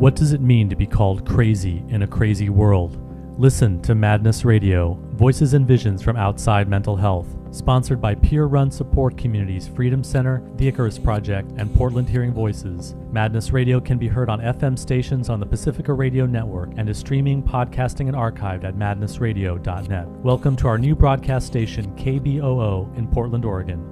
What does it mean to be called crazy in a crazy world? Listen to Madness Radio, Voices and Visions from Outside Mental Health, sponsored by peer-run support communities Freedom Center, the Icarus Project, and Portland Hearing Voices. Madness Radio can be heard on FM stations on the Pacifica Radio Network and is streaming, podcasting, and archived at madnessradio.net. Welcome to our new broadcast station, KBOO, in Portland, Oregon.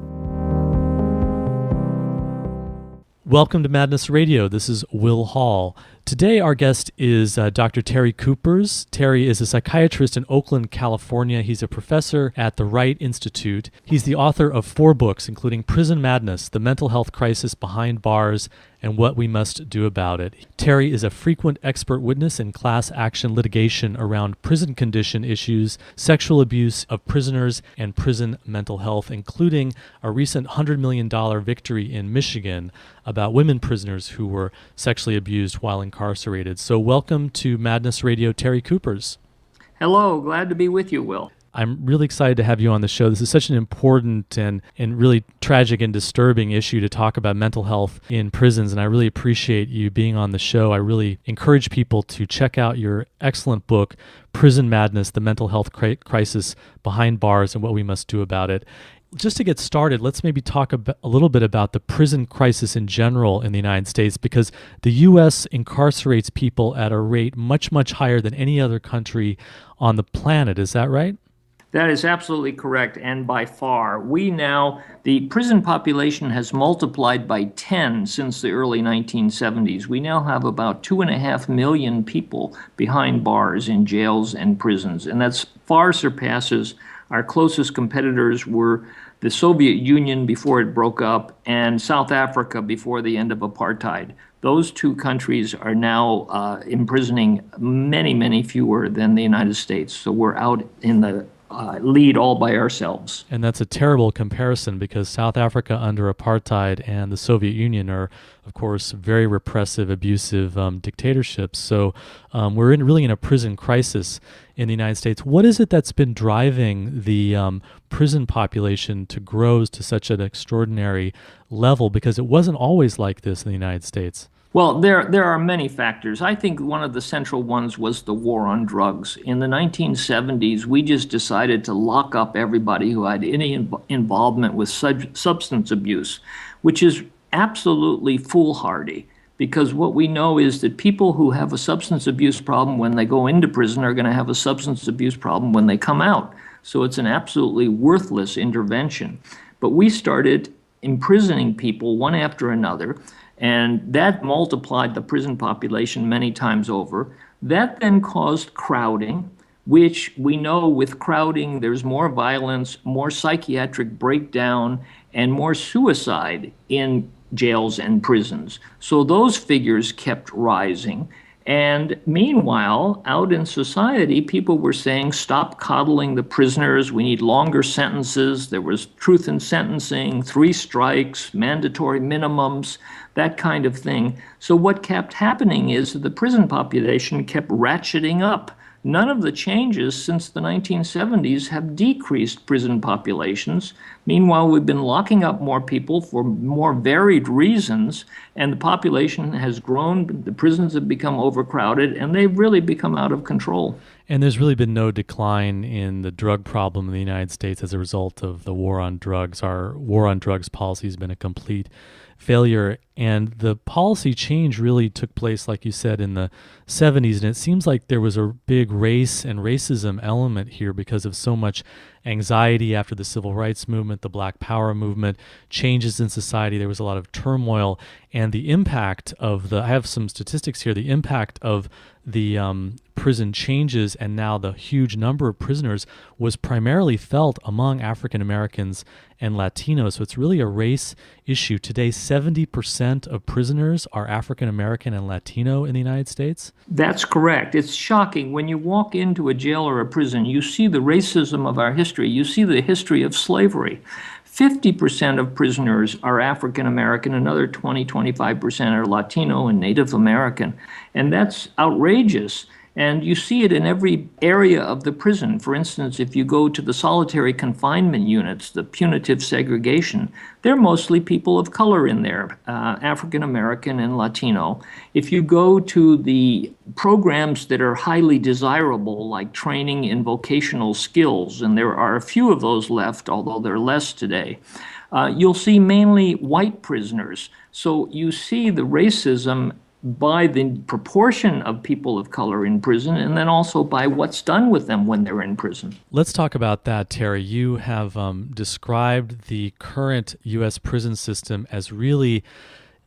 Welcome to Madness Radio. This is Will Hall. Today our guest is Dr. Terry Kupers. Terry is a psychiatrist in Oakland, California. He's a professor at the Wright Institute. He's the author of 4 books, including Prison Madness, The Mental Health Crisis Behind Bars, and What We Must Do About It. Terry is a frequent expert witness in class action litigation around prison condition issues, sexual abuse of prisoners, and prison mental health, including a recent $100 million victory in Michigan about women prisoners who were sexually abused while incarcerated. So welcome to Madness Radio, Terry Kupers. Hello, glad to be with you, Will. I'm really excited to have you on the show. This is such an important and really tragic and disturbing issue to talk about mental health in prisons, and I really appreciate you being on the show. I really encourage people to check out your excellent book, Prison Madness, The Mental Health Crisis Behind Bars and What We Must Do About It. Just to get started, let's maybe talk a little bit about the prison crisis in general in the United States, because the U.S. incarcerates people at a rate much, much higher than any other country on the planet. Is that right? That is absolutely correct, and by far. The prison population has multiplied by 10 since the early 1970s. We now have about 2.5 million people behind bars in jails and prisons, and that far surpasses our closest competitors were the Soviet Union before it broke up and South Africa before the end of apartheid. Those 2 countries are now imprisoning many, many fewer than the United States. So we're out in the lead all by ourselves. And that's a terrible comparison because South Africa under apartheid and the Soviet Union are, of course, very repressive, abusive dictatorships. So we're really in a prison crisis in the United States. What is it that's been driving the prison population to grow to such an extraordinary level? Because it wasn't always like this in the United States. Well, there are many factors. I think one of the central ones was the war on drugs. In the 1970s, we just decided to lock up everybody who had any involvement with substance abuse, which is absolutely foolhardy, because what we know is that people who have a substance abuse problem when they go into prison are going to have a substance abuse problem when they come out. So it's an absolutely worthless intervention. But we started imprisoning people one after another, and that multiplied the prison population many times over. That then caused crowding, which we know with crowding there's more violence, more psychiatric breakdown, and more suicide in jails and prisons. So those figures kept rising. And meanwhile, out in society, people were saying, stop coddling the prisoners. We need longer sentences. There was truth in sentencing, 3 strikes, mandatory minimums, that kind of thing. So what kept happening is that the prison population kept ratcheting up. None of the changes since the 1970s have decreased prison populations. Meanwhile, we've been locking up more people for more varied reasons, and the population has grown, the prisons have become overcrowded, and they've really become out of control. And there's really been no decline in the drug problem in the United States as a result of the war on drugs. Our war on drugs policy has been a complete failure, and the policy change really took place, like you said, in the 70s, and it seems like there was a big race and racism element here because of so much anxiety after the civil rights movement, the Black Power movement, changes in society. There was a lot of turmoil, and the impact of I have some statistics here, the impact of the prison changes and now the huge number of prisoners was primarily felt among African Americans and Latinos. So it's really a race issue. Today, 70% of prisoners are African American and Latino in the United States. That's correct. It's shocking. When you walk into a jail or a prison, you see the racism of our history. You see the history of slavery. 50% of prisoners are African American, another 20-25% are Latino and Native American. And that's outrageous. And you see it in every area of the prison. For instance, if you go to the solitary confinement units, the punitive segregation, they're mostly people of color in there, African American and Latino. If you go to the programs that are highly desirable, like training in vocational skills, and there are a few of those left, although they're less today, you'll see mainly white prisoners. So you see the racism by the proportion of people of color in prison, and then also by what's done with them when they're in prison. Let's talk about that, Terry. You have described the current U.S. prison system as really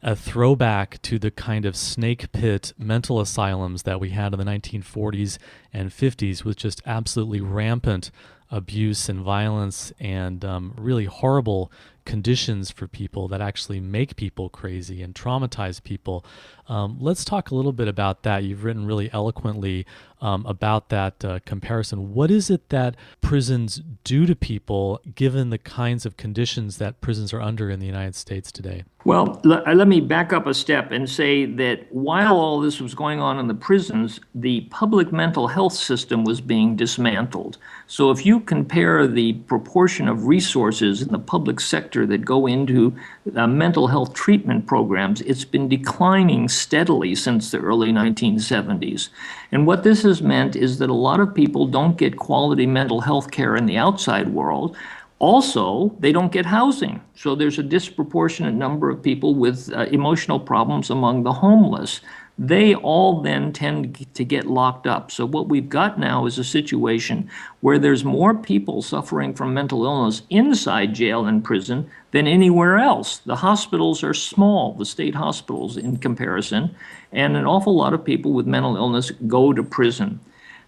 a throwback to the kind of snake pit mental asylums that we had in the 1940s and 50s, with just absolutely rampant abuse and violence and really horrible conditions for people that actually make people crazy and traumatize people. Let's talk a little bit about that. You've written really eloquently about that comparison. What is it that prisons do to people given the kinds of conditions that prisons are under in the United States today? Well, let me back up a step and say that while all this was going on in the prisons, the public mental health system was being dismantled. So if you compare the proportion of resources in the public sector that go into mental health treatment programs, it's been declining steadily since the early 1970s. And what this has meant is that a lot of people don't get quality mental health care in the outside world. Also, they don't get housing. So there's a disproportionate number of people with emotional problems among the homeless. They all then tend to get locked up. So what we've got now is a situation where there's more people suffering from mental illness inside jail and prison than anywhere else. The hospitals are small, the state hospitals in comparison, and an awful lot of people with mental illness go to prison.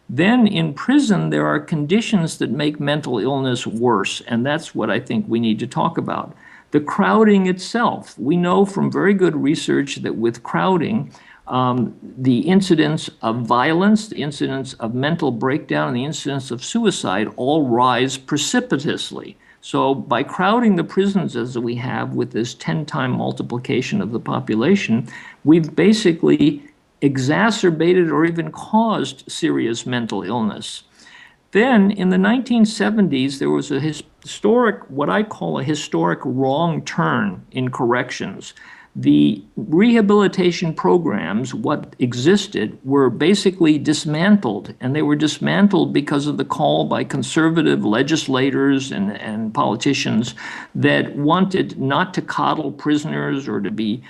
Then in prison, there are conditions that make mental illness worse, and that's what I think we need to talk about. The crowding itself. We know from very good research that with crowding, the incidence of violence, the incidence of mental breakdown, and the incidence of suicide all rise precipitously. So by crowding the prisons as we have with this 10-time multiplication of the population, we've basically exacerbated or even caused serious mental illness. Then in the 1970s, there was a historic, what I call a historic wrong turn in corrections. The rehabilitation programs, what existed, were basically dismantled, and they were dismantled because of the call by conservative legislators and politicians that wanted not to coddle prisoners or to be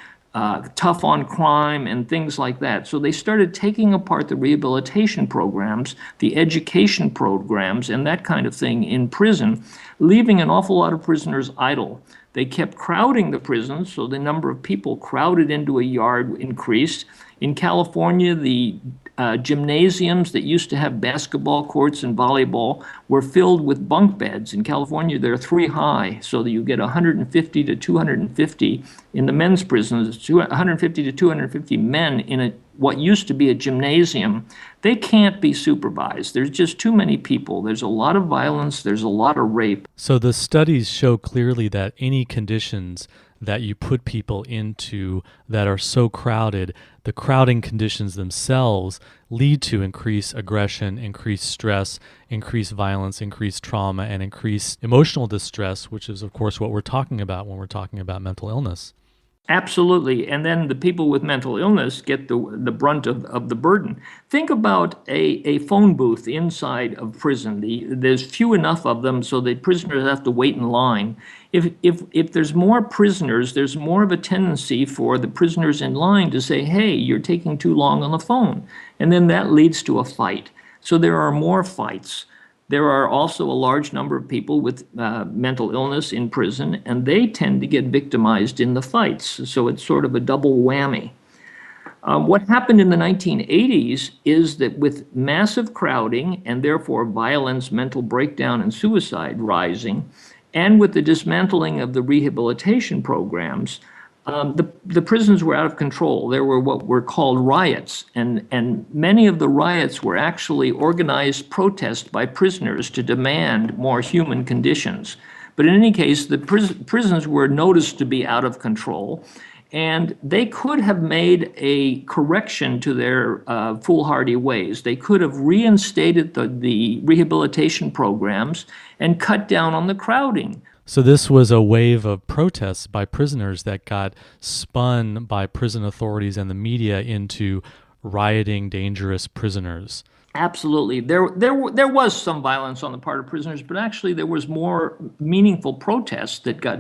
tough on crime and things like that. So they started taking apart the rehabilitation programs, the education programs, and that kind of thing in prison, leaving an awful lot of prisoners idle. They kept crowding the prisons, so the number of people crowded into a yard increased. In California, the gymnasiums that used to have basketball courts and volleyball were filled with bunk beds. In California, they're 3 high, so that you get 150 to 250 in the men's prisons, 150 to 250 men in what used to be a gymnasium. They can't be supervised. There's just too many people. There's a lot of violence. There's a lot of rape. So the studies show clearly that any conditions that you put people into that are so crowded, the crowding conditions themselves lead to increased aggression, increased stress, increased violence, increased trauma, and increased emotional distress, which is, of course, what we're talking about when we're talking about mental illness. Absolutely. And then the people with mental illness get the brunt of the burden. Think about a phone booth inside of prison. There's few enough of them so the prisoners have to wait in line. If there's more prisoners, there's more of a tendency for the prisoners in line to say, hey, you're taking too long on the phone. And then that leads to a fight. So there are more fights. There are also a large number of people with mental illness in prison, and they tend to get victimized in the fights. So it's sort of a double whammy. What happened in the 1980s is that with massive crowding and therefore violence, mental breakdown, and suicide rising, and with the dismantling of the rehabilitation programs, the prisons were out of control. There were what were called riots, and many of the riots were actually organized protest by prisoners to demand more human conditions. But in any case, the prisons were noticed to be out of control, And they could have made a correction to their foolhardy ways. They could have reinstated the rehabilitation programs and cut down on the crowding. So this was a wave of protests by prisoners that got spun by prison authorities and the media into rioting, dangerous prisoners. Absolutely. There was some violence on the part of prisoners, but actually there was more meaningful protests that got,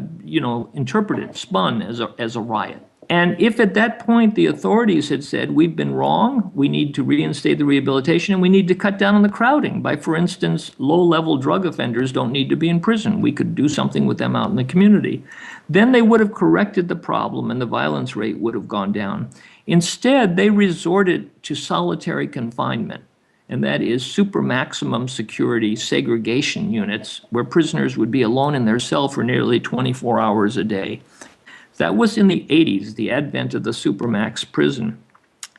interpreted, spun as a riot. And if at that point the authorities had said, we've been wrong, we need to reinstate the rehabilitation, and we need to cut down on the crowding by, for instance, low-level drug offenders don't need to be in prison. We could do something with them out in the community. Then they would have corrected the problem and the violence rate would have gone down. Instead, they resorted to solitary confinement, and that is super maximum security segregation units where prisoners would be alone in their cell for nearly 24 hours a day. That was in the 80s, the advent of the Supermax prison.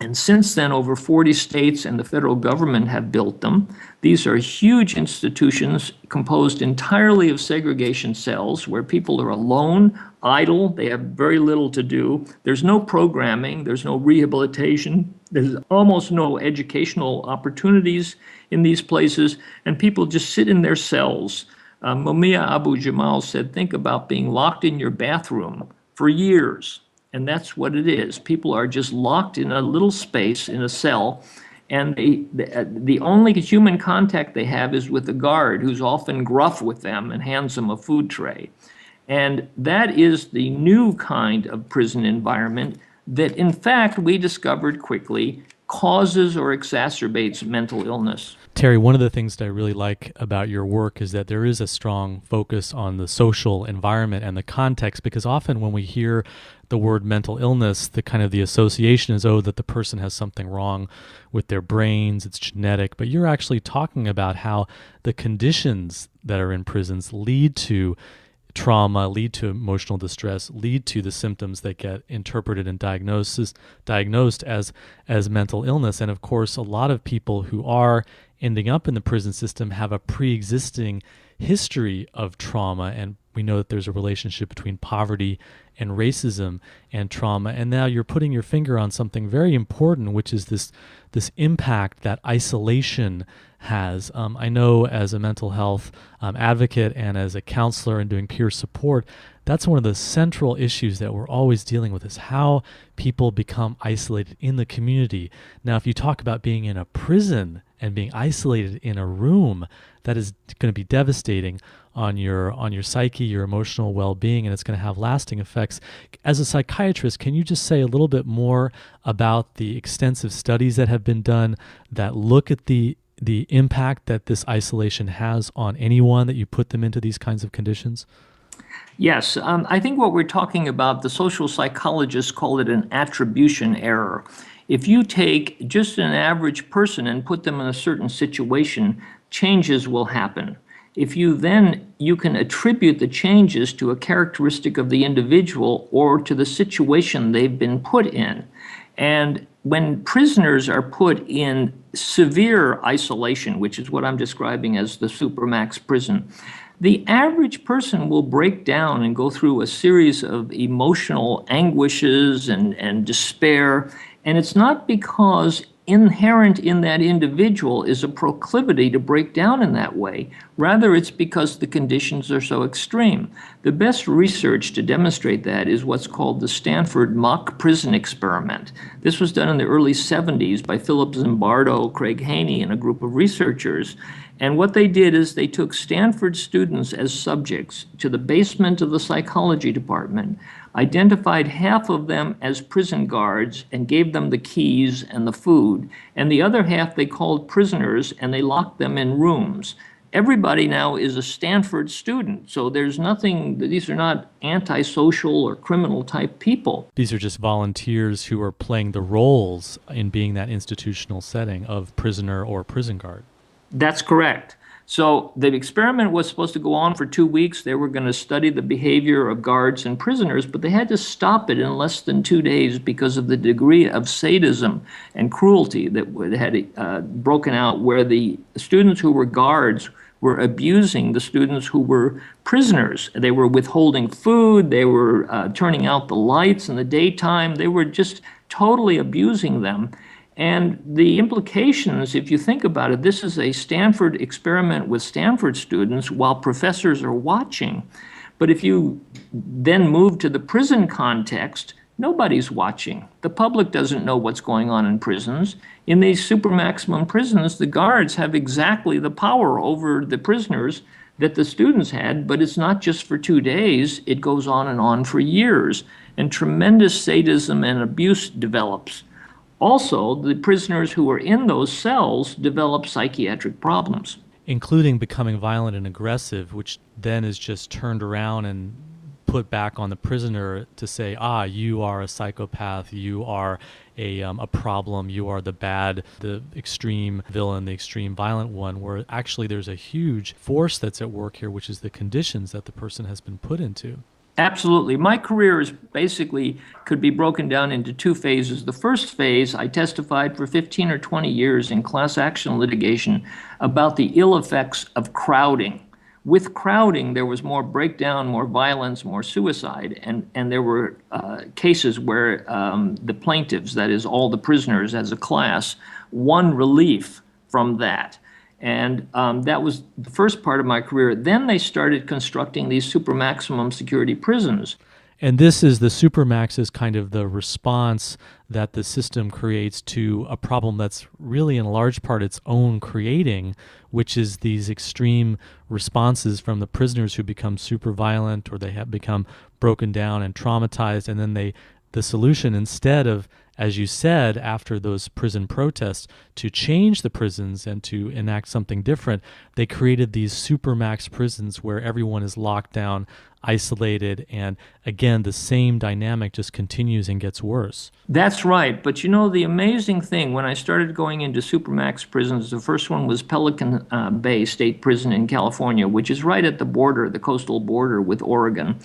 And since then, over 40 states and the federal government have built them. These are huge institutions composed entirely of segregation cells where people are alone, idle, they have very little to do. There's no programming, there's no rehabilitation, there's almost no educational opportunities in these places, and people just sit in their cells. Mumia Abu-Jamal said, think about being locked in your bathroom for years. And that's what it is. People are just locked in a little space in a cell, and the only human contact they have is with the guard, who's often gruff with them and hands them a food tray. And that is the new kind of prison environment that, in fact, we discovered quickly causes or exacerbates mental illness. Terry, one of the things that I really like about your work is that there is a strong focus on the social environment and the context, because often when we hear the word mental illness, the association is, that the person has something wrong with their brains, it's genetic, but you're actually talking about how the conditions that are in prisons lead to trauma, lead to emotional distress, lead to the symptoms that get interpreted and diagnosed as mental illness. And of course, a lot of people who are ending up in the prison system have a pre-existing history of trauma, and we know that there's a relationship between poverty and racism and trauma. And now you're putting your finger on something very important, which is this impact that isolation has. I know as a mental health advocate and as a counselor and doing peer support, that's one of the central issues that we're always dealing with, is how people become isolated in the community. Now, if you talk about being in a prison and being isolated in a room, that is going to be devastating on your psyche, your emotional well-being, and it's going to have lasting effects. As a psychiatrist, can you just say a little bit more about the extensive studies that have been done that look at the impact that this isolation has on anyone that you put them into these kinds of conditions? Yes, I think what we're talking about, the social psychologists call it an attribution error. If you take just an average person and put them in a certain situation, changes will happen. If you can attribute the changes to a characteristic of the individual or to the situation they've been put in. And when prisoners are put in severe isolation, which is what I'm describing as the Supermax prison, the average person will break down and go through a series of emotional anguishes and despair. And it's not because inherent in that individual is a proclivity to break down in that way. Rather, it's because the conditions are so extreme. The best research to demonstrate that is what's called the Stanford Mock Prison Experiment. This was done in the early 70s by Philip Zimbardo, Craig Haney, and a group of researchers. And what they did is they took Stanford students as subjects to the basement of the psychology department, identified half of them as prison guards and gave them the keys and the food, and the other half they called prisoners and they locked them in rooms. Everybody now is a Stanford student, so there's nothing, these are not antisocial or criminal type people. These are just volunteers who are playing the roles in being that institutional setting of prisoner or prison guard. That's correct. So the experiment was supposed to go on for 2 weeks. They were going to study the behavior of guards and prisoners, but they had to stop it in less than 2 days because of the degree of sadism and cruelty that had broken out, where the students who were guards were abusing the students who were prisoners. They were withholding food, they were turning out the lights in the daytime, they were just totally abusing them. And the implications, if you think about it, this is a Stanford experiment with Stanford students while professors are watching. But if you then move to the prison context, nobody's watching. The public doesn't know what's going on in prisons. In these super maximum prisons, the guards have exactly the power over the prisoners that the students had, but it's not just for 2 days. It goes on and on for years, and tremendous sadism and abuse develops. Also, the prisoners who are in those cells develop psychiatric problems, including becoming violent and aggressive, which then is just turned around and put back on the prisoner to say, you are a psychopath, you are a problem, you are the extreme villain, the extreme violent one, where actually there's a huge force that's at work here, which is the conditions that the person has been put into. Absolutely. My career is basically could be broken down into 2 phases. The first phase, I testified for 15 or 20 years in class action litigation about the ill effects of crowding. With crowding, there was more breakdown, more violence, more suicide, and there were cases where the plaintiffs, that is all the prisoners as a class, won relief from that. And that was the first part of my career. Then they started constructing these super maximum security prisons. And this is the Supermax is kind of the response that the system creates to a problem that's really in large part its own creating, which is these extreme responses from the prisoners who become super violent, or they have become broken down and traumatized. And then the solution, instead of, as you said, after those prison protests, to change the prisons and to enact something different, they created these Supermax prisons where everyone is locked down, isolated, and again, the same dynamic just continues and gets worse. That's right. But you know, the amazing thing, when I started going into Supermax prisons, the first one was Pelican Bay State Prison in California, which is right at the border, the coastal border with Oregon.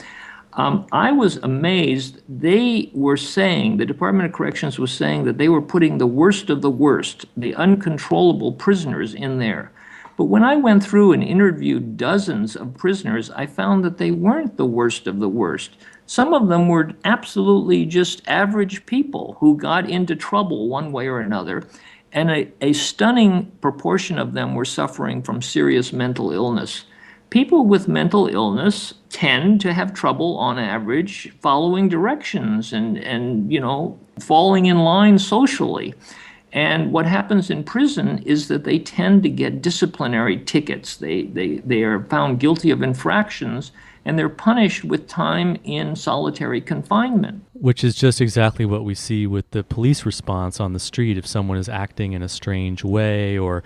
I was amazed. They were saying, the Department of Corrections was saying that they were putting the worst of the worst, the uncontrollable prisoners in there. But when I went through and interviewed dozens of prisoners, I found that they weren't the worst of the worst. Some of them were absolutely just average people who got into trouble one way or another, and a stunning proportion of them were suffering from serious mental illness. People with mental illness tend to have trouble on average following directions and falling in line socially. And what happens in prison is that they tend to get disciplinary tickets. They are found guilty of infractions, and they're punished with time in solitary confinement. Which is just exactly what we see with the police response on the street. If someone is acting in a strange way or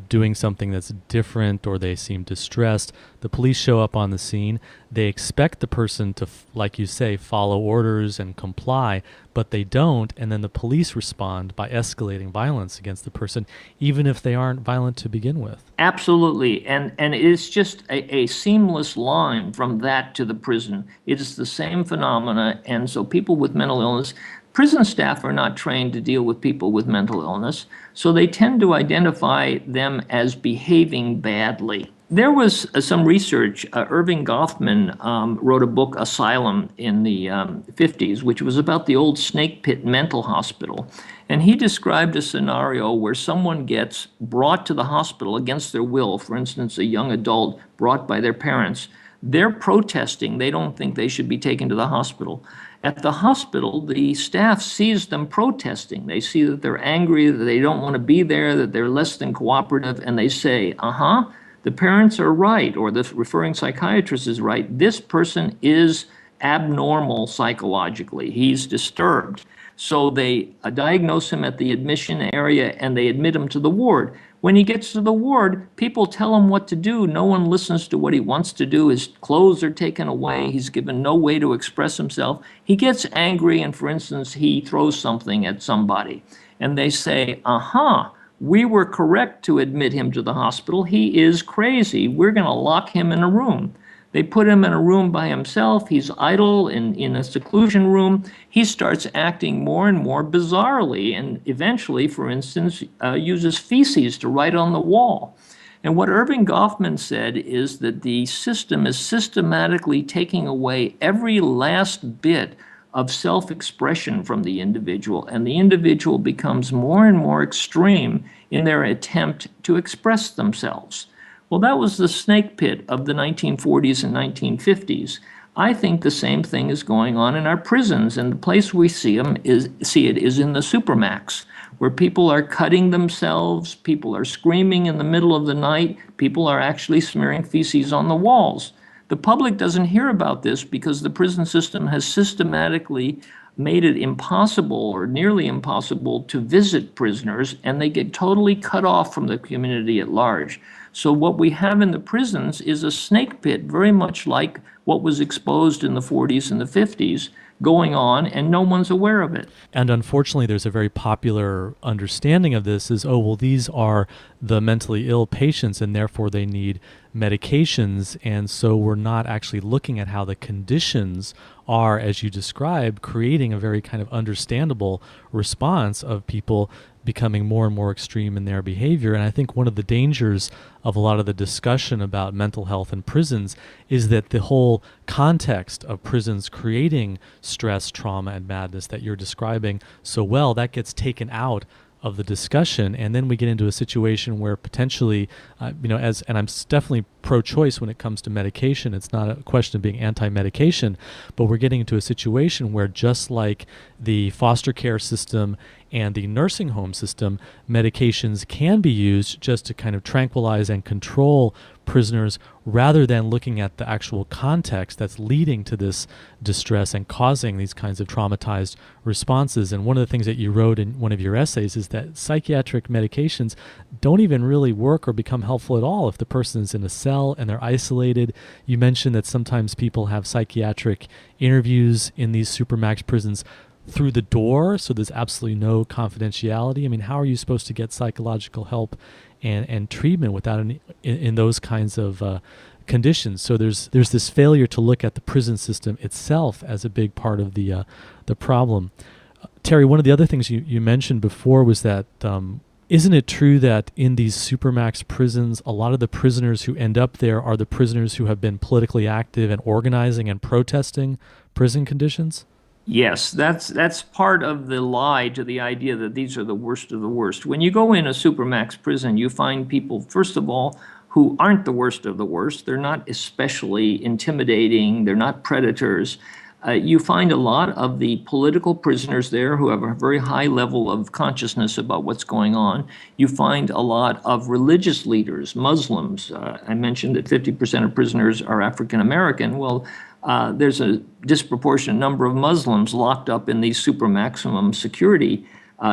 doing something that's different, or they seem distressed, the police show up on the scene. They expect the person to, like you say, follow orders and comply, but they don't, and then the police respond by escalating violence against the person, even if they aren't violent to begin with. Absolutely, and it's just a seamless line from that to the prison. It is the same phenomena, and so people with mental illness, prison staff are not trained to deal with people with mental illness, so they tend to identify them as behaving badly. There was some research. Irving Goffman wrote a book, Asylum, in the 50s, which was about the old Snakepit mental hospital. And he described a scenario where someone gets brought to the hospital against their will, for instance, a young adult brought by their parents. They're protesting. They don't think they should be taken to the hospital. At the hospital, the staff sees them protesting. They see that they're angry, that they don't want to be there, that they're less than cooperative, and they say, the parents are right, or the referring psychiatrist is right. This person is abnormal psychologically. He's disturbed. So they diagnose him at the admission area and they admit him to the ward. When he gets to the ward, people tell him what to do. No one listens to what he wants to do. His clothes are taken away. He's given no way to express himself. He gets angry and, for instance, he throws something at somebody. And they say, we were correct to admit him to the hospital. He is crazy. We're going to lock him in a room. They put him in a room by himself. He's idle in a seclusion room. He starts acting more and more bizarrely and eventually, for instance, uses feces to write on the wall. And what Irving Goffman said is that the system is systematically taking away every last bit of self-expression from the individual, and the individual becomes more and more extreme in their attempt to express themselves. Well, that was the Snakepit of the 1940s and 1950s. I think the same thing is going on in our prisons, and the place we see it is in the Supermax, where people are cutting themselves, people are screaming in the middle of the night, people are actually smearing feces on the walls. The public doesn't hear about this because the prison system has systematically made it impossible or nearly impossible to visit prisoners, and they get totally cut off from the community at large. So what we have in the prisons is a snake pit, very much like what was exposed in the 40s and the 50s, going on, and no one's aware of it. And unfortunately, there's a very popular understanding of this is, oh, well, these are the mentally ill patients, and therefore they need medications. And so we're not actually looking at how the conditions are, as you described, creating a very kind of understandable response of people becoming more and more extreme in their behavior. And I think one of the dangers of a lot of the discussion about mental health in prisons is that the whole context of prisons creating stress, trauma, and madness that you're describing so well, that gets taken out of the discussion, and then we get into a situation where potentially, and I'm definitely pro-choice when it comes to medication. It's not a question of being anti-medication, but we're getting into a situation where, just like the foster care system and the nursing home system, medications can be used just to kind of tranquilize and control prisoners rather than looking at the actual context that's leading to this distress and causing these kinds of traumatized responses. And one of the things that you wrote in one of your essays is that psychiatric medications don't even really work or become helpful at all if the person's in a cell and they're isolated. You mentioned that sometimes people have psychiatric interviews in these Supermax prisons through the door, so there's absolutely no confidentiality. I mean, how are you supposed to get psychological help and treatment without any in those kinds of conditions? So there's this failure to look at the prison system itself as a big part of the problem. Terry, one of the other things you mentioned before was that isn't it true that in these Supermax prisons, a lot of the prisoners who end up there are the prisoners who have been politically active and organizing and protesting prison conditions? Yes, that's part of the lie to the idea that these are the worst of the worst. When you go in a Supermax prison, you find people, first of all, who aren't the worst of the worst. They're not especially intimidating. They're not predators. You find a lot of the political prisoners there who have a very high level of consciousness about what's going on. You find a lot of religious leaders, Muslims. I mentioned that 50% of prisoners are African American. Well, there's a disproportionate number of Muslims locked up in these super maximum security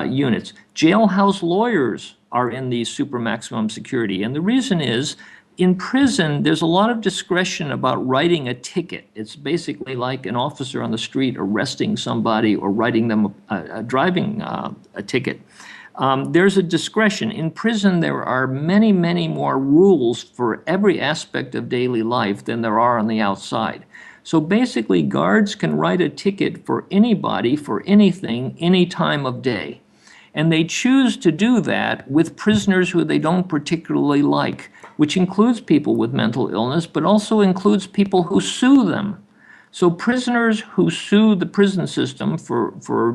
units. Jailhouse lawyers are in these super maximum security. And the reason is, in prison, there's a lot of discretion about writing a ticket. It's basically like an officer on the street arresting somebody or writing them a driving a ticket. There's a discretion. In prison, there are many, many more rules for every aspect of daily life than there are on the outside. So basically, guards can write a ticket for anybody, for anything, any time of day. And they choose to do that with prisoners who they don't particularly like, which includes people with mental illness, but also includes people who sue them. So prisoners who sue the prison system for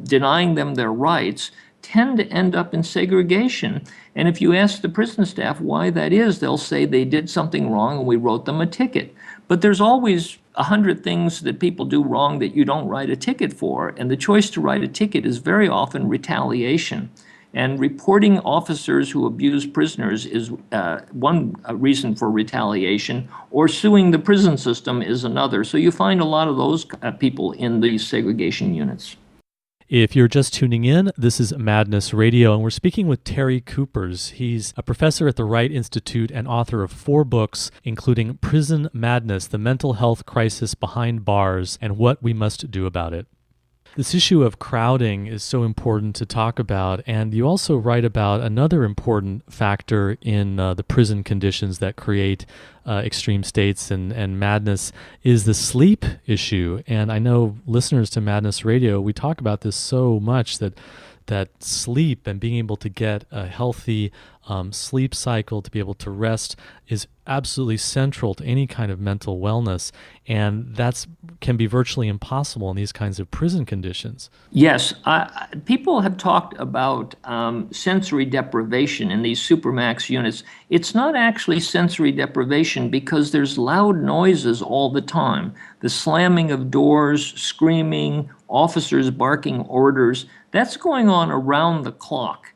denying them their rights tend to end up in segregation. And if you ask the prison staff why that is, they'll say they did something wrong and we wrote them a ticket. But there's always 100 things that people do wrong that you don't write a ticket for. And the choice to write a ticket is very often retaliation. And reporting officers who abuse prisoners is one reason for retaliation, or suing the prison system is another. So you find a lot of those people in these segregation units. If you're just tuning in, this is Madness Radio, and we're speaking with Terry Kupers. He's a professor at the Wright Institute and author of 4 books, including Prison Madness, The Mental Health Crisis Behind Bars, and What We Must Do About It. This issue of crowding is so important to talk about, and you also write about another important factor in the prison conditions that create extreme states and madness is the sleep issue. And I know listeners to Madness Radio, we talk about this so much that that sleep and being able to get a healthy sleep cycle, to be able to rest, is absolutely central to any kind of mental wellness, and that's can be virtually impossible in these kinds of prison conditions. Yes, people have talked about sensory deprivation in these Supermax units. It's not actually sensory deprivation because there's loud noises all the time. The slamming of doors, screaming, officers barking orders, that's going on around the clock.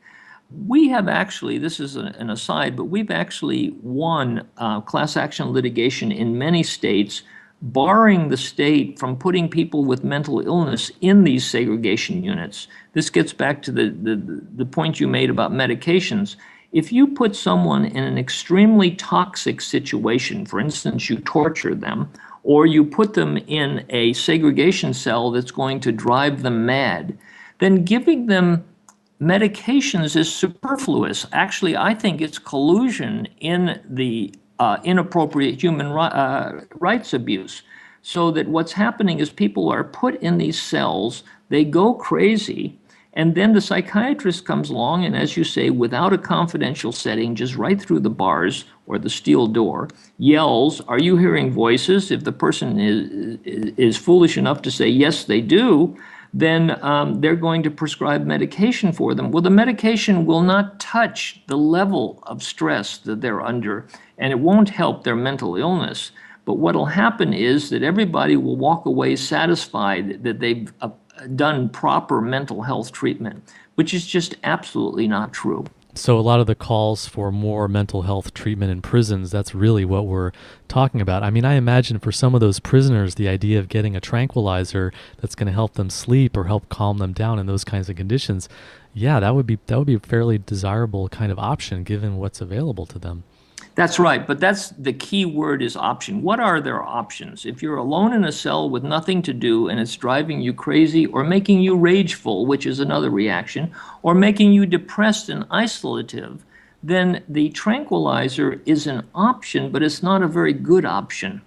We have actually, this is an aside, but we've actually won class action litigation in many states, barring the state from putting people with mental illness in these segregation units. This gets back to the point you made about medications. If you put someone in an extremely toxic situation, for instance, you torture them, or you put them in a segregation cell that's going to drive them mad, then giving them medications is superfluous. Actually, I think it's collusion in the inappropriate human rights abuse. So that what's happening is people are put in these cells, they go crazy, and then the psychiatrist comes along and, as you say, without a confidential setting, just right through the bars or the steel door, yells, "Are you hearing voices?" If the person is foolish enough to say, yes, they do, then they're going to prescribe medication for them. Well, the medication will not touch the level of stress that they're under, and it won't help their mental illness. But what will happen is that everybody will walk away satisfied that they've done proper mental health treatment, which is just absolutely not true. So a lot of the calls for more mental health treatment in prisons, that's really what we're talking about. I mean, I imagine for some of those prisoners, the idea of getting a tranquilizer that's going to help them sleep or help calm them down in those kinds of conditions, yeah, that would be a fairly desirable kind of option given what's available to them. That's right, but that's the key word is option. What are their options? If you're alone in a cell with nothing to do and it's driving you crazy or making you rageful, which is another reaction, or making you depressed and isolative, then the tranquilizer is an option, but it's not a very good option.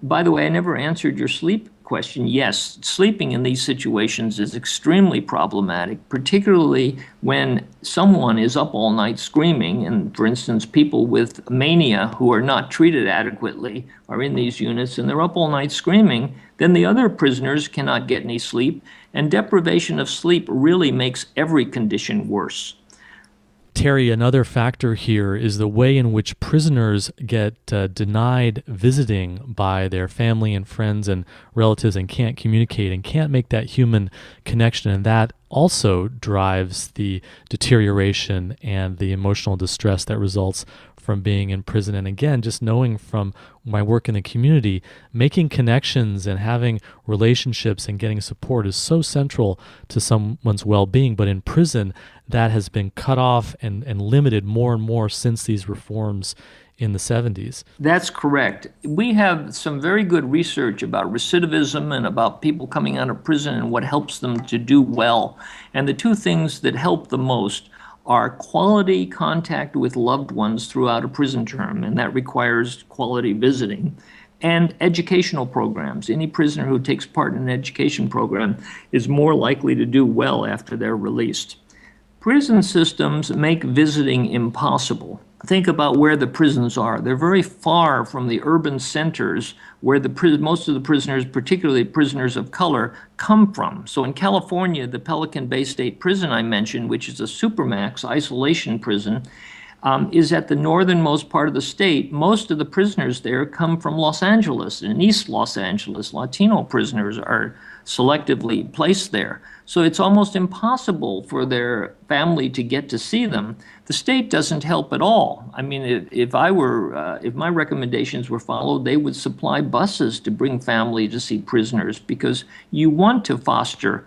By the way, I never answered your sleep question. Yes, sleeping in these situations is extremely problematic, particularly when someone is up all night screaming. And for instance, people with mania who are not treated adequately are in these units and they're up all night screaming. Then the other prisoners cannot get any sleep, and deprivation of sleep really makes every condition worse. Terry, another factor here is the way in which prisoners get denied visiting by their family and friends and relatives and can't communicate and can't make that human connection. And that also drives the deterioration and the emotional distress that results from being in prison. And again, just knowing from my work in the community, making connections and having relationships and getting support is so central to someone's well-being. But in prison, that has been cut off and limited more and more since these reforms in the 70s. That's correct. We have some very good research about recidivism and about people coming out of prison and what helps them to do well. And the two things that help the most are quality contact with loved ones throughout a prison term, and that requires quality visiting, and educational programs. Any prisoner who takes part in an education program is more likely to do well after they're released. Prison systems make visiting impossible. Think about where the prisons are. They're very far from the urban centers where most of the prisoners, particularly prisoners of color, come from. So in California, the Pelican Bay State Prison I mentioned, which is a Supermax isolation prison, is at the northernmost part of the state. Most of the prisoners there come from Los Angeles and East Los Angeles. Latino prisoners are selectively placed there. So it's almost impossible for their family to get to see them. The state doesn't help at all. I mean, if my recommendations were followed, they would supply buses to bring family to see prisoners, because you want to foster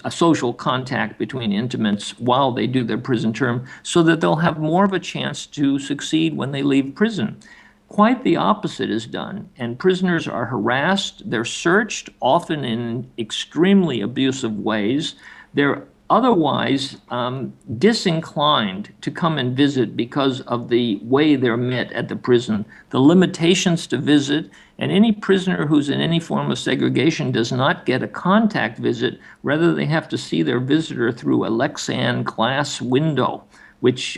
a social contact between intimates while they do their prison term so that they'll have more of a chance to succeed when they leave prison. Quite the opposite is done, and prisoners are harassed, they're searched, often in extremely abusive ways. They're otherwise disinclined to come and visit because of the way they're met at the prison, the limitations to visit, and any prisoner who's in any form of segregation does not get a contact visit. Rather, they have to see their visitor through a Lexan glass window, which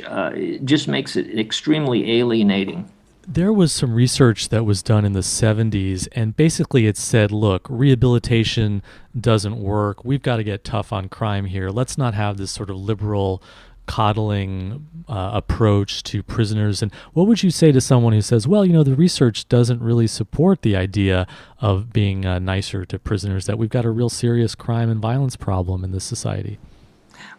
just makes it extremely alienating. There was some research that was done in the 70s, and basically it said, look, rehabilitation doesn't work. We've got to get tough on crime here. Let's not have this sort of liberal coddling approach to prisoners. And what would you say to someone who says, well, the research doesn't really support the idea of being nicer to prisoners, that we've got a real serious crime and violence problem in this society?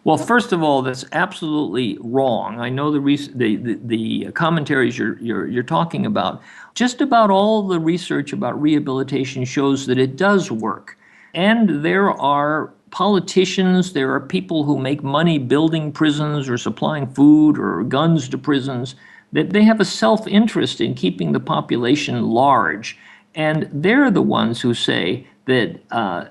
Well, first of all, that's absolutely wrong. I know the commentaries you're talking about. Just about all the research about rehabilitation shows that it does work. And there are politicians, there are people who make money building prisons or supplying food or guns to prisons, that they have a self-interest in keeping the population large. And they're the ones who say that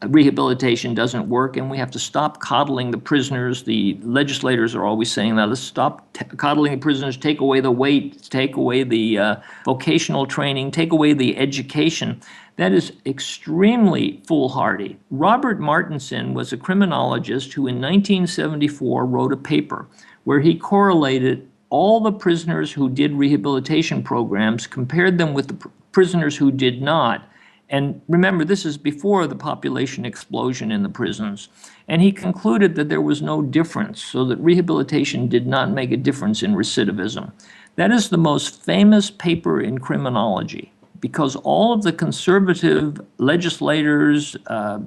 rehabilitation doesn't work and we have to stop coddling the prisoners. The legislators are always saying that. Let's stop coddling the prisoners, take away the weight, take away the vocational training, take away the education. That is extremely foolhardy. Robert Martinson was a criminologist who in 1974 wrote a paper where he correlated all the prisoners who did rehabilitation programs, compared them with the prisoners who did not. And remember, this is before the population explosion in the prisons. And he concluded that there was no difference, so that rehabilitation did not make a difference in recidivism. That is the most famous paper in criminology, because all of the conservative legislators,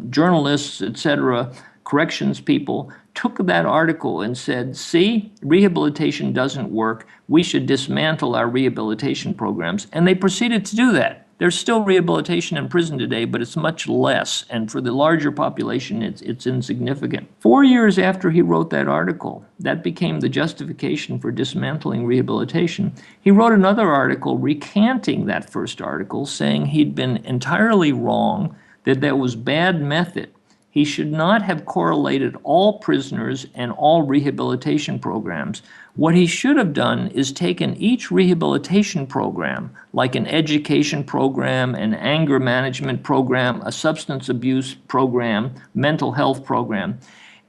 journalists, etc., corrections people, took that article and said, see, rehabilitation doesn't work. We should dismantle our rehabilitation programs. And they proceeded to do that. There's still rehabilitation in prison today, but it's much less. And for the larger population, it's insignificant. 4 years after he wrote that article, that became the justification for dismantling rehabilitation. He wrote another article recanting that first article, saying he'd been entirely wrong, that that was bad method. He should not have correlated all prisoners and all rehabilitation programs. What he should have done is taken each rehabilitation program, like an education program, an anger management program, a substance abuse program, mental health program,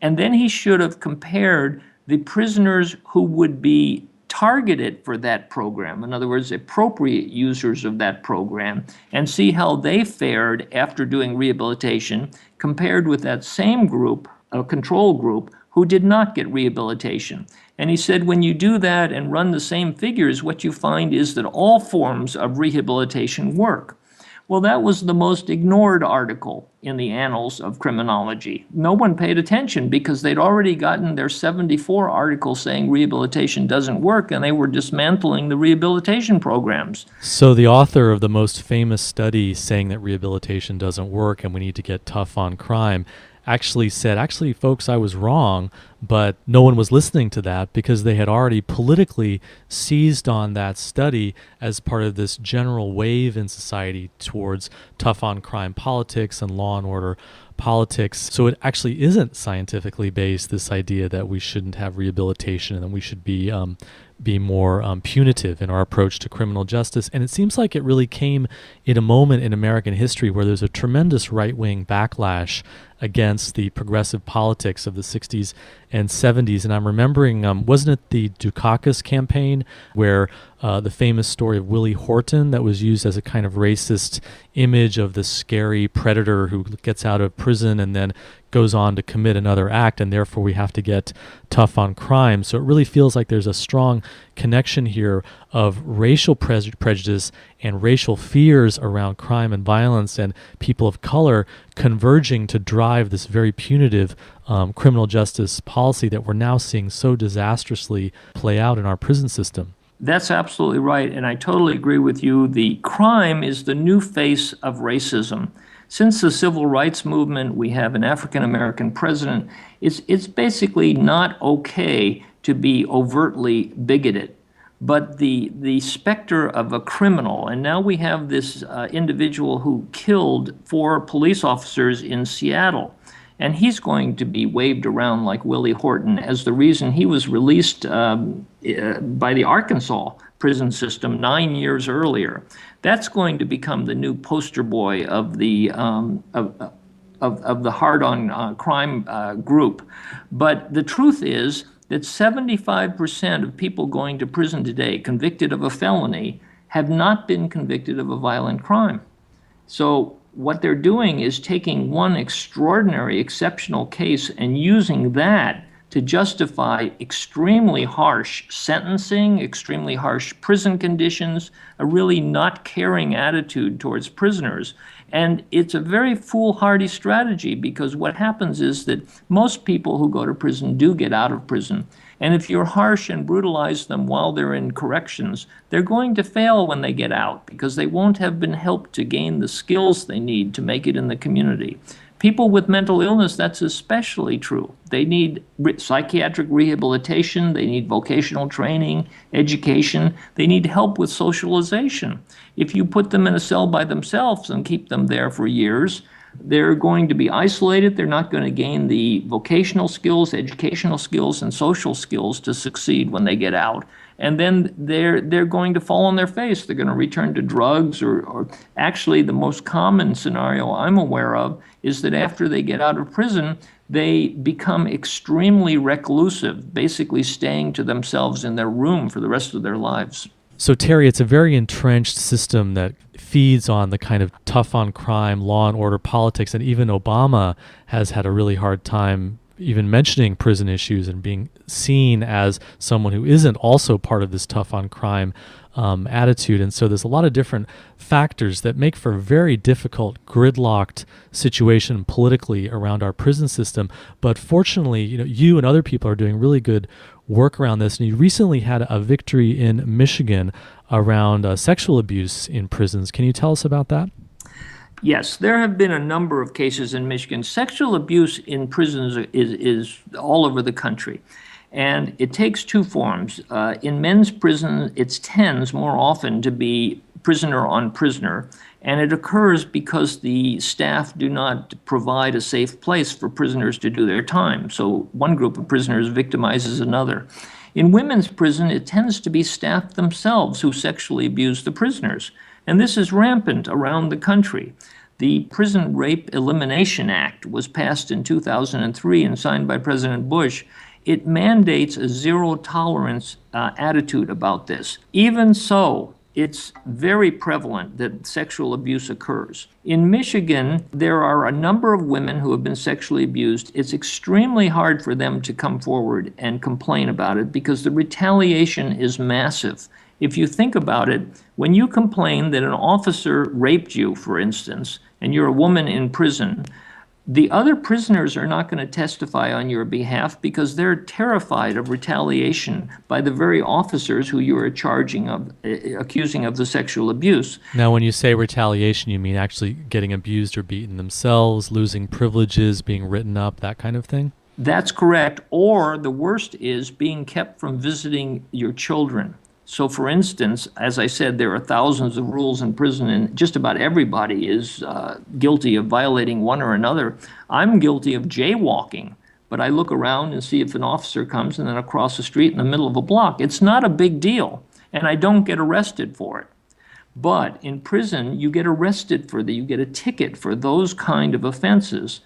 and then he should have compared the prisoners who would be targeted for that program, in other words, appropriate users of that program, and see how they fared after doing rehabilitation compared with that same group, a control group, who did not get rehabilitation. And he said, when you do that and run the same figures, what you find is that all forms of rehabilitation work. Well, that was the most ignored article in the annals of criminology. No one paid attention because they'd already gotten their 74 articles saying rehabilitation doesn't work, and they were dismantling the rehabilitation programs. So the author of the most famous study saying that rehabilitation doesn't work and we need to get tough on crime actually said, folks, I was wrong, but no one was listening to that because they had already politically seized on that study as part of this general wave in society towards tough on crime politics and law and order politics. So it actually isn't scientifically based, this idea that we shouldn't have rehabilitation and that we should be more punitive in our approach to criminal justice. And it seems like it really came in a moment in American history where there's a tremendous right-wing backlash against the progressive politics of the 60s and 70s. And I'm remembering, wasn't it the Dukakis campaign where the famous story of Willie Horton that was used as a kind of racist image of the scary predator who gets out of prison and then goes on to commit another act, and therefore we have to get tough on crime. So it really feels like there's a strong connection here of racial prejudice and racial fears around crime and violence and people of color converging to drive this very punitive criminal justice policy that we're now seeing so disastrously play out in our prison system. That's absolutely right, and I totally agree with you. The crime is the new face of racism. Since the civil rights movement, we have an African-American president. It's basically not okay to be overtly bigoted. But the specter of a criminal, and now we have this individual who killed 4 police officers in Seattle. And he's going to be waved around like Willie Horton as the reason he was released by the Arkansas prison system 9 years earlier. That's going to become the new poster boy of the hard-on crime group. But the truth is that 75% of people going to prison today, convicted of a felony, have not been convicted of a violent crime. So what they're doing is taking one extraordinary, exceptional case and using that to justify extremely harsh sentencing, extremely harsh prison conditions, a really not caring attitude towards prisoners. And it's a very foolhardy strategy, because what happens is that most people who go to prison do get out of prison. And if you're harsh and brutalize them while they're in corrections, they're going to fail when they get out, because they won't have been helped to gain the skills they need to make it in the community. People with mental illness, that's especially true. They need psychiatric rehabilitation, they need vocational training, education, they need help with socialization. If you put them in a cell by themselves and keep them there for years, they're going to be isolated. They're not going to gain the vocational skills, educational skills, and social skills to succeed when they get out. And then they're going to fall on their face. They're going to return to drugs, or actually the most common scenario I'm aware of is that after they get out of prison, they become extremely reclusive, basically staying to themselves in their room for the rest of their lives. So, Terry, it's a very entrenched system that feeds on the kind of tough on crime, law and order politics, and even Obama has had a really hard time even mentioning prison issues and being seen as someone who isn't also part of this tough on crime attitude. And so there's a lot of different factors that make for a very difficult, gridlocked situation politically around our prison system. But fortunately, you and other people are doing really good work around this. And you recently had a victory in Michigan around sexual abuse in prisons. Can you tell us about that? Yes, there have been a number of cases in Michigan. Sexual abuse in prisons is all over the country. And it takes two forms. In men's prison, it tends more often to be prisoner on prisoner. And it occurs because the staff do not provide a safe place for prisoners to do their time. So one group of prisoners victimizes another. In women's prison, it tends to be staff themselves who sexually abuse the prisoners. And this is rampant around the country. The Prison Rape Elimination Act was passed in 2003 and signed by President Bush. It mandates a zero-tolerance attitude about this. Even so, it's very prevalent that sexual abuse occurs. In Michigan, there are a number of women who have been sexually abused. It's extremely hard for them to come forward and complain about it because the retaliation is massive. If you think about it, when you complain that an officer raped you, for instance, and you're a woman in prison, the other prisoners are not going to testify on your behalf because they're terrified of retaliation by the very officers who you are accusing of the sexual abuse. Now, when you say retaliation, you mean actually getting abused or beaten themselves, losing privileges, being written up, that kind of thing? That's correct. Or the worst is being kept from visiting your children. So, for instance, as I said, there are thousands of rules in prison, and just about everybody is guilty of violating one or another. I'm guilty of jaywalking, but I look around and see if an officer comes and then across the street in the middle of a block. It's not a big deal, and I don't get arrested for it. But in prison, you get arrested you get a ticket for those kind of offenses,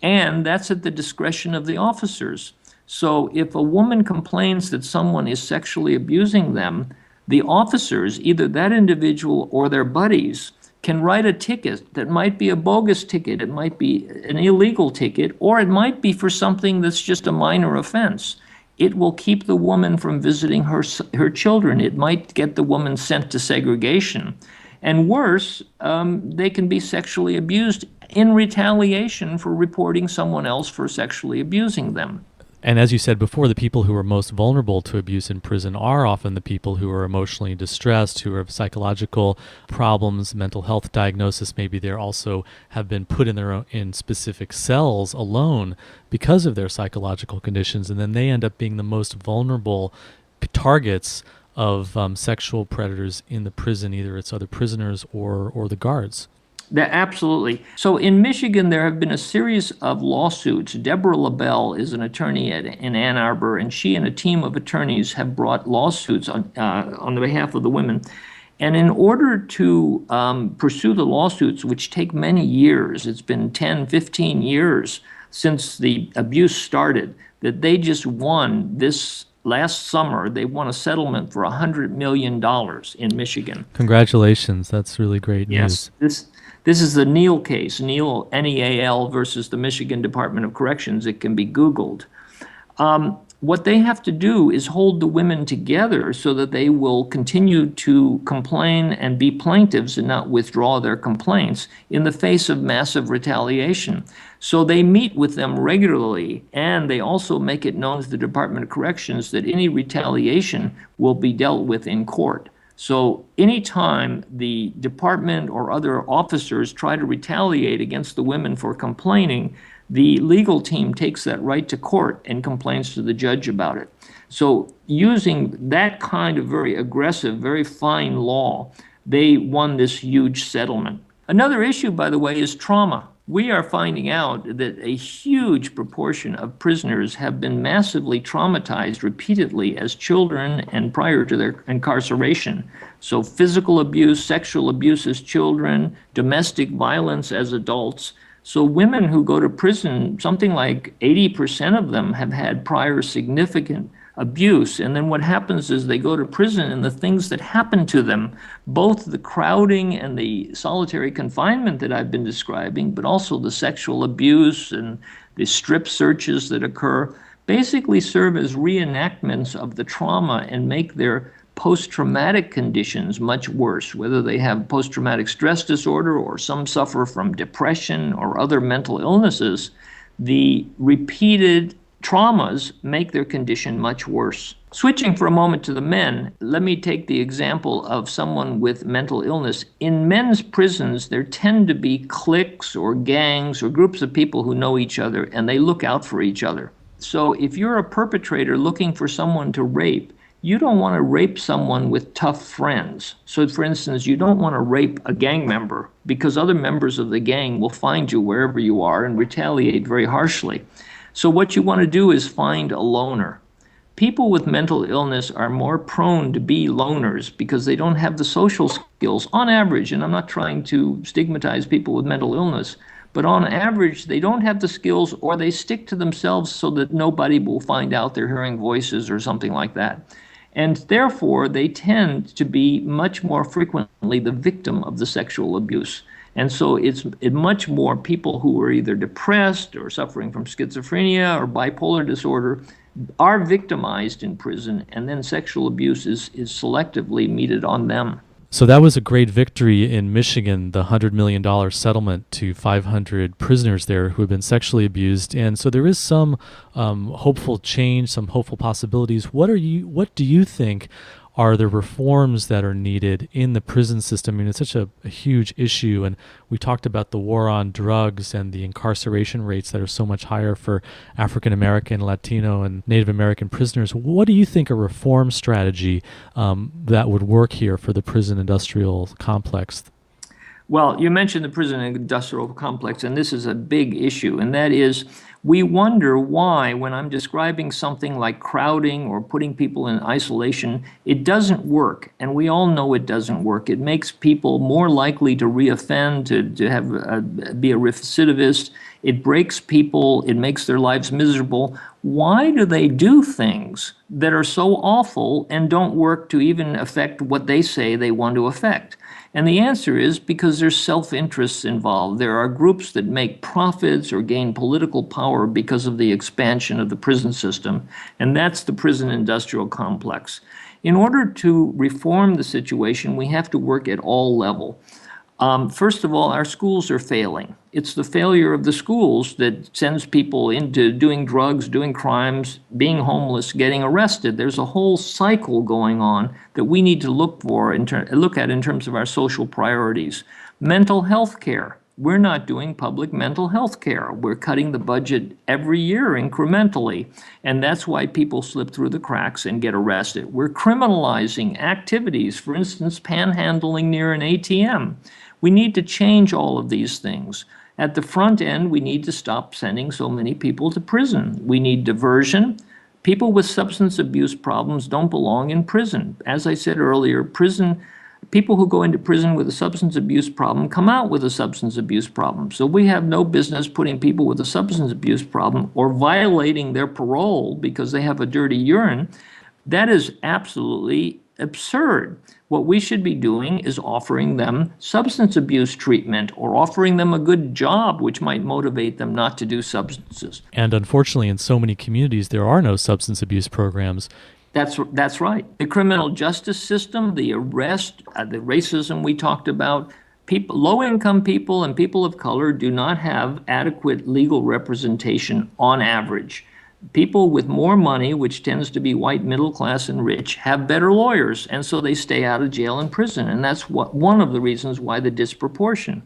and that's at the discretion of the officers. So if a woman complains that someone is sexually abusing them, the officers, either that individual or their buddies, can write a ticket that might be a bogus ticket, it might be an illegal ticket, or it might be for something that's just a minor offense. It will keep the woman from visiting her children. It might get the woman sent to segregation. And worse, they can be sexually abused in retaliation for reporting someone else for sexually abusing them. And as you said before, the people who are most vulnerable to abuse in prison are often the people who are emotionally distressed, who have psychological problems, mental health diagnosis. Maybe they also have been put in specific cells alone because of their psychological conditions, and then they end up being the most vulnerable targets of sexual predators in the prison, either it's other prisoners or the guards. Absolutely. So in Michigan, there have been a series of lawsuits. Deborah LaBelle is an attorney in Ann Arbor, and she and a team of attorneys have brought lawsuits on the behalf of the women. And in order to pursue the lawsuits, which take many years, it's been 10, 15 years since the abuse started, that they just won this last summer. They won a settlement for $100 million in Michigan. Congratulations. That's really great news. Yes, this is the Neal case, Neal, N-E-A-L, versus the Michigan Department of Corrections. It can be Googled. What they have to do is hold the women together so that they will continue to complain and be plaintiffs and not withdraw their complaints in the face of massive retaliation. So they meet with them regularly, and they also make it known to the Department of Corrections that any retaliation will be dealt with in court. So anytime the department or other officers try to retaliate against the women for complaining, the legal team takes that right to court and complains to the judge about it. So using that kind of very aggressive, very fine law, they won this huge settlement. Another issue, by the way, is trauma. We are finding out that a huge proportion of prisoners have been massively traumatized repeatedly as children and prior to their incarceration. So physical abuse, sexual abuse as children, domestic violence as adults. So women who go to prison, something like 80% of them have had prior significant abuse. And then what happens is they go to prison, and the things that happen to them, both the crowding and the solitary confinement that I've been describing, but also the sexual abuse and the strip searches that occur, basically serve as reenactments of the trauma and make their post-traumatic conditions much worse, whether they have post-traumatic stress disorder or some suffer from depression or other mental illnesses. The repeated traumas make their condition much worse. Switching for a moment to the men, let me take the example of someone with mental illness. In men's prisons, there tend to be cliques or gangs or groups of people who know each other, and they look out for each other. So if you're a perpetrator looking for someone to rape, you don't want to rape someone with tough friends. So, for instance, you don't want to rape a gang member because other members of the gang will find you wherever you are and retaliate very harshly. So what you want to do is find a loner. People with mental illness are more prone to be loners because they don't have the social skills on average, and I'm not trying to stigmatize people with mental illness, but on average, they don't have the skills, or they stick to themselves so that nobody will find out they're hearing voices or something like that. And therefore, they tend to be much more frequently the victim of the sexual abuse. And so it's much more people who are either depressed or suffering from schizophrenia or bipolar disorder are victimized in prison, and then sexual abuse is selectively meted on them. So that was a great victory in Michigan, the $100 million settlement to 500 prisoners there who have been sexually abused. And so there is some hopeful change, some hopeful possibilities. What do you think are the reforms that are needed in the prison system? I mean, it's such a huge issue, and we talked about the war on drugs and the incarceration rates that are so much higher for African American, Latino, and Native American prisoners. What do you think a reform strategy that would work here for the prison industrial complex? Well, you mentioned the prison industrial complex, and this is a big issue, and that is we wonder why, when I'm describing something like crowding or putting people in isolation, it doesn't work. And we all know it doesn't work. It makes people more likely to reoffend, to have be a recidivist. It breaks people. It makes their lives miserable. Why do they do things that are so awful and don't work to even affect what they say they want to affect? And the answer is because there's self-interests involved. There are groups that make profits or gain political power because of the expansion of the prison system, and that's the prison industrial complex. In order to reform the situation, we have to work at all levels. First of all, our schools are failing. It's the failure of the schools that sends people into doing drugs, doing crimes, being homeless, getting arrested. There's a whole cycle going on that we need to look at in terms of our social priorities. Mental health care. We're not doing public mental health care. We're cutting the budget every year incrementally, and that's why people slip through the cracks and get arrested. We're criminalizing activities, for instance, panhandling near an ATM. We need to change all of these things. At the front end, we need to stop sending so many people to prison. We need diversion. People with substance abuse problems don't belong in prison. As I said earlier, people who go into prison with a substance abuse problem come out with a substance abuse problem. So we have no business putting people with a substance abuse problem or violating their parole because they have a dirty urine. That is absolutely absurd. What we should be doing is offering them substance abuse treatment or offering them a good job, which might motivate them not to do substances. And unfortunately, in so many communities, there are no substance abuse programs. That's right. The criminal justice system, the arrest, the racism we talked about, low-income people and people of color do not have adequate legal representation on average. People with more money, which tends to be white, middle class, and rich, have better lawyers, and so they stay out of jail and prison. And that's one of the reasons why the disproportion.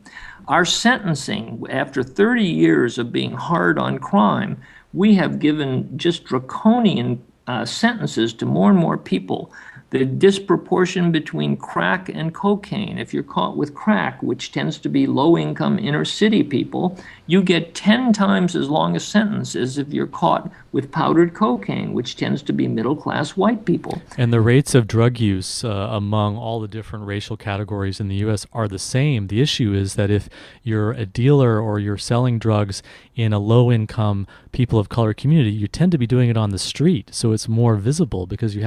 Our sentencing, after 30 years of being hard on crime, we have given just draconian sentences to more and more people. The disproportion between crack and cocaine. If you're caught with crack, which tends to be low-income inner-city people, you get 10 times as long a sentence as if you're caught with powdered cocaine, which tends to be middle-class white people. And the rates of drug use among all the different racial categories in the U.S. are the same. The issue is that if you're a dealer or you're selling drugs in a low-income people of color community, you tend to be doing it on the street, so it's more visible because you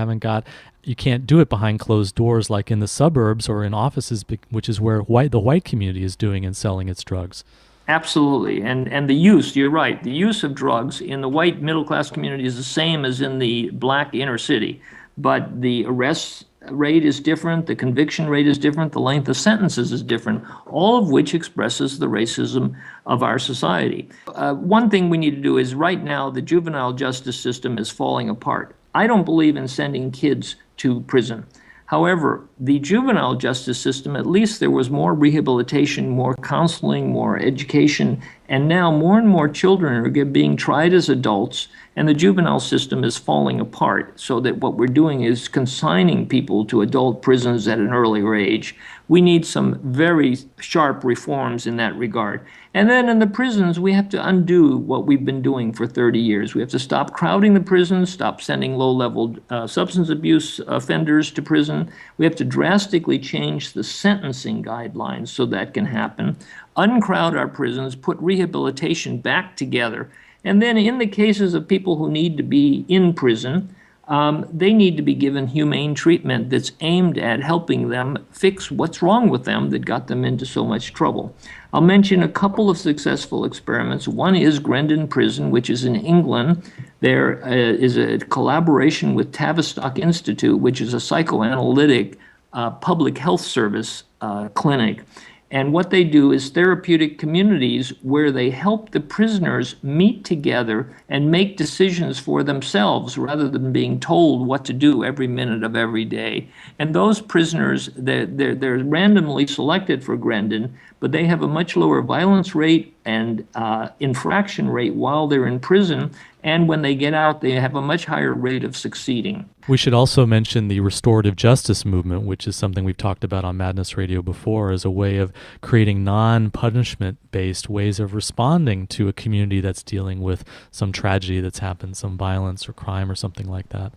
can't do it behind closed doors like in the suburbs or in offices, which is where the white community is doing and selling its drugs. Absolutely. And the use, you're right, the use of drugs in the white middle-class community is the same as in the black inner city. But the arrest rate is different, the conviction rate is different, the length of sentences is different, all of which expresses the racism of our society. One thing we need to do is right now the juvenile justice system is falling apart. I don't believe in sending kids to prison. However, the juvenile justice system, at least there was more rehabilitation, more counseling, more education, and now more and more children are being tried as adults, and the juvenile system is falling apart, so that what we're doing is consigning people to adult prisons at an earlier age. We need some very sharp reforms in that regard. And then in the prisons, we have to undo what we've been doing for 30 years. We have to stop crowding the prisons, stop sending low-level substance abuse offenders to prison. We have to drastically change the sentencing guidelines so that can happen, uncrowd our prisons, put rehabilitation back together. And then in the cases of people who need to be in prison, they need to be given humane treatment that's aimed at helping them fix what's wrong with them that got them into so much trouble. I'll mention a couple of successful experiments. One is Grendon Prison, which is in England. There is a collaboration with Tavistock Institute, which is a psychoanalytic public health service clinic. And what they do is therapeutic communities where they help the prisoners meet together and make decisions for themselves rather than being told what to do every minute of every day. And those prisoners, they're randomly selected for Grendon, but they have a much lower violence rate and infraction rate while they're in prison. And when they get out, they have a much higher rate of succeeding. We should also mention the restorative justice movement, which is something we've talked about on Madness Radio before, as a way of creating non-punishment-based ways of responding to a community that's dealing with some tragedy that's happened, some violence or crime or something like that.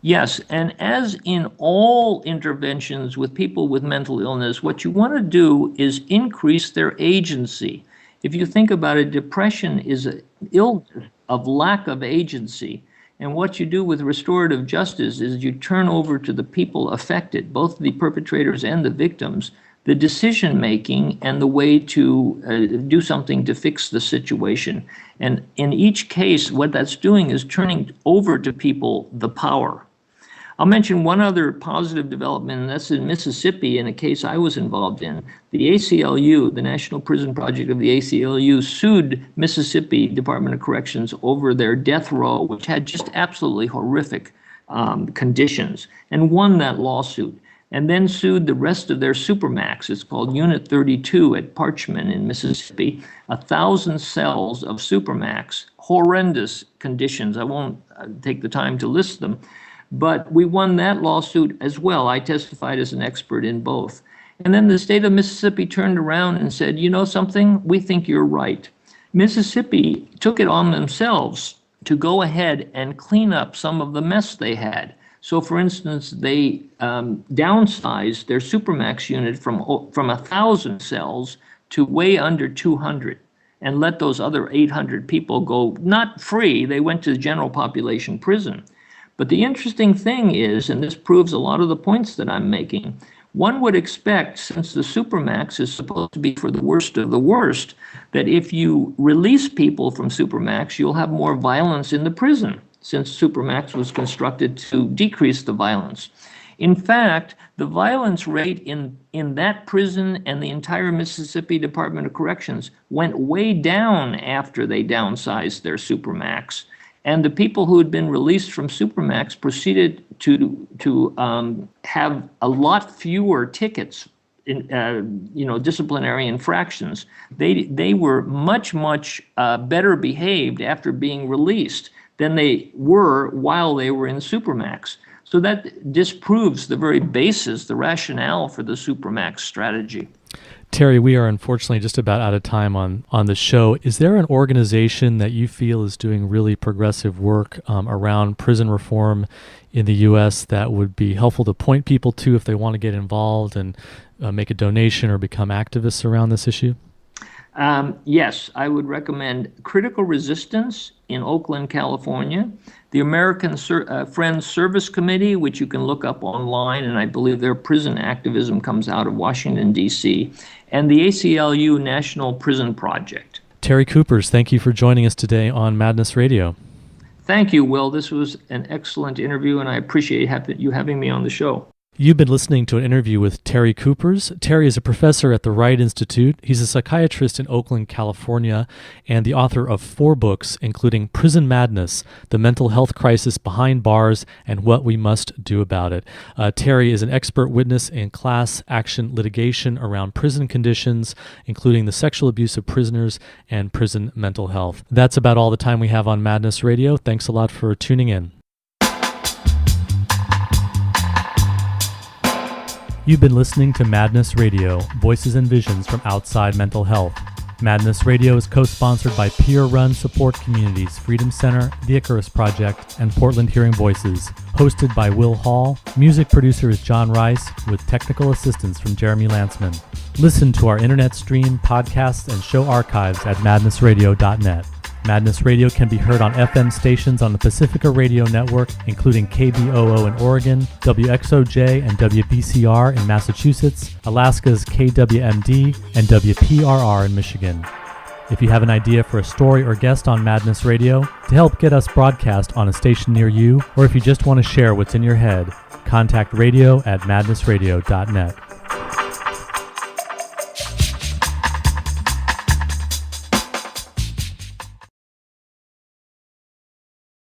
Yes, and as in all interventions with people with mental illness, what you want to do is increase their agency. If you think about it, depression is an illness of lack of agency. And what you do with restorative justice is you turn over to the people affected, both the perpetrators and the victims, the decision-making and the way to do something to fix the situation. And in each case, what that's doing is turning over to people the power. I'll mention one other positive development, and that's in Mississippi in a case I was involved in. The ACLU, the National Prison Project of the ACLU, sued Mississippi Department of Corrections over their death row, which had just absolutely horrific conditions, and won that lawsuit, and then sued the rest of their Supermax. It's called Unit 32 at Parchman in Mississippi, 1,000 cells of Supermax, horrendous conditions. I won't take the time to list them. But we won that lawsuit as well. I testified as an expert in both. And then the state of Mississippi turned around and said, you know something, we think you're right. Mississippi took it on themselves to go ahead and clean up some of the mess they had. So, for instance, they downsized their Supermax unit from 1,000 cells to way under 200 and let those other 800 people go, not free, they went to the general population prison. But the interesting thing is, and this proves a lot of the points that I'm making, one would expect, since the Supermax is supposed to be for the worst of the worst, that if you release people from Supermax, you'll have more violence in the prison, since Supermax was constructed to decrease the violence. In fact, the violence rate in that prison and the entire Mississippi Department of Corrections went way down after they downsized their Supermax. And the people who had been released from Supermax proceeded to have a lot fewer tickets, disciplinary infractions. They were much better behaved after being released than they were while they were in Supermax. So that disproves the very basis, the rationale for the Supermax strategy. Terry, we are unfortunately just about out of time on the show. Is there an organization that you feel is doing really progressive work around prison reform in the U.S. that would be helpful to point people to if they want to get involved and make a donation or become activists around this issue? Yes, I would recommend Critical Resistance in Oakland, California, the American Friends Service Committee, which you can look up online, and I believe their prison activism comes out of Washington, D.C., and the ACLU National Prison Project. Terry Kupers, thank you for joining us today on Madness Radio. Thank you, Will. This was an excellent interview, and I appreciate you having me on the show. You've been listening to an interview with Terry Kupers. Terry is a professor at the Wright Institute. He's a psychiatrist in Oakland, California, and the author of 4 books, including Prison Madness, The Mental Health Crisis Behind Bars, and What We Must Do About It. Terry is an expert witness in class action litigation around prison conditions, including the sexual abuse of prisoners and prison mental health. That's about all the time we have on Madness Radio. Thanks a lot for tuning in. You've been listening to Madness Radio, voices and visions from outside mental health. Madness Radio is co-sponsored by peer-run support communities Freedom Center, The Icarus Project, and Portland Hearing Voices. Hosted by Will Hall, music producer is John Rice, with technical assistance from Jeremy Lantzman. Listen to our internet stream, podcasts, and show archives at madnessradio.net. Madness Radio can be heard on FM stations on the Pacifica Radio Network, including KBOO in Oregon, WXOJ and WBCR in Massachusetts, Alaska's KWMD, and WPRR in Michigan. If you have an idea for a story or guest on Madness Radio to help get us broadcast on a station near you, or if you just want to share what's in your head, contact radio@madnessradio.net.